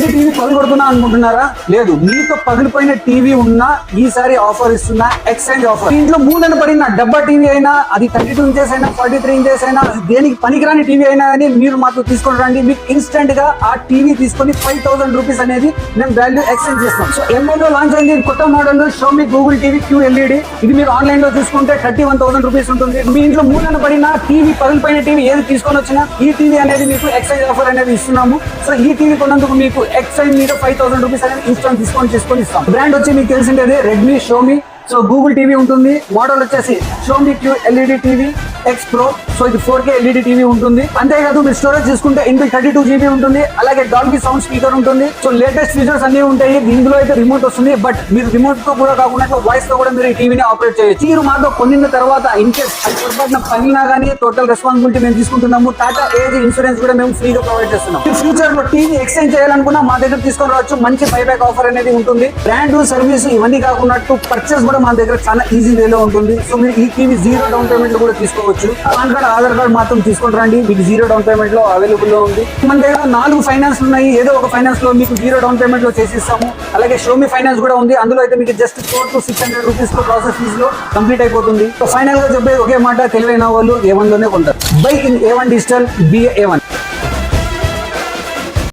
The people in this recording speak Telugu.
ఎల్ఈడి టీవీ పగలగొడుతున్నా అనుకుంటున్నారా? లేదు, మీతో పగిలిపోయిన టీవీ ఉన్నా ఈసారి ఆఫర్ ఇస్తున్నా, ఎక్స్చేంజ్ ఆఫర్. ఇంట్లో మూలన పడిన డబ్బా టీవీ అయినా, అది 32 ఇంచెస్ అయినా, 43 ఇంచెస్ అయినా, దేనికి పనికిరాని టీవీ అయినా కానీ మీరు మాకు తీసుకొని రండి. మీకు ఇన్స్టెంట్ గా ఆ టీవీ తీసుకొని 5000 రూపీస్ అనేది మేము వాల్యూ ఎక్స్చేంజ్ చేస్తాం. సో ఎంఐలో లాంచ్ అయింది కొత్త model Xiaomi Google TV QLED. ఇది మీరు ఆన్లైన్ లో చూసుకుంటే 31,000 రూపీస్ ఉంటుంది. మీ ఇంట్లో మూలన పడిన టీవీ, పగిలిపోయిన టీవీ ఏది తీసుకొని వచ్చినా ఈ టీవీ అనేది మీకు ఎక్స్చేంజ్ ఆఫర్ అనేది ఇస్తున్నాము. సో ఈ టీవీ కొన్నందుకు మీకు ఎక్స్చేంజ్ మీద 5000 రూపీస్ అనేది ఇన్స్టాంట్ డిస్కౌంట్ చేసుకొని ఇస్తాం. బ్రాండ్ వచ్చి మీకు తెలిసిందే Redmi, Xiaomi. So Google TV ఉంటుంది. మోడల్ వచ్చేసి Xiaomi QLED TV X Pro. So ఇది 4K LED టీవీ ఉంటుంది. అంతేకాదు మీరు స్టోరేజ్ చూసుకుంటే ఇందులో 32 GB ఉంటుంది. అలాగే డాల్బీ సౌండ్ స్పీకర్ ఉంటుంది. సో లేటెస్ట్ ఫీచర్స్ అన్ని ఉంటాయి. ఇందులో అయితే రిమోట్ వస్తుంది. బట్ మీరు రిమోట్ తో కూడా కాకుండా వాయిస్ తో కూడా మీరు ఈ టీవీని ఆపరేట్ చేయొచ్చు. మీరు మాతో కొనిన తర్వాత ఇన్ కేస్ అది పొరపాటున పగిలినా కానీ టోటల్ రెస్పాన్సిబిలిటీ మేము తీసుకుంటున్నాము. టాటా ఏజ్ ఇన్సూరెన్స్ కూడా మేము ఫ్రీగా ప్రొవైడ్ చేస్తున్నాం. ఫ్యూచర్ లో టీవీ ఎక్స్చేంజ్ చేయాలనుకున్నా మా దగ్గర తీసుకొని రావచ్చు. మంచి బైబ్యాక్ ఆఫర్ అనేది ఉంటుంది. బ్రాండ్, సర్వీస్ ఇవన్నీ కాకుండా పర్చేస్ కూడా మా దగ్గర చాలా ఈజీ వేలో ఉంటుంది. సో మీరు ఈ టీవీ 0 డౌన్ పేమెంట్ లో కూడా తీసుకోవచ్చు. పాన్ కార్డ్, ఆధార్ కార్డ్ మాత్రం తీసుకొని రండి. మీకు 0 డౌన్ పేమెంట్ లో అవైలబుల్ లో ఉంది. మన దగ్గర 4 ఫైనాన్స్ ఉన్నాయి. ఏదో ఒక ఫైనాన్స్ లో మీకు 0 డౌన్ పేమెంట్ లో చేసిస్తాము. అలాగే షోమీ ఫైనాన్స్ కూడా ఉంది. అందులో అయితే మీకు జస్ట్ 400 to 600 రూపీస్ లో ప్రాసెస్ ఫీజ్ లో కంప్లీట్ అయిపోతుంది. సో ఫైనల్ గా చెప్పేది ఒకే మాట, తెలివైన వాళ్ళు A1 లోనే కొంటారు. Buy in A1 digital, be A1.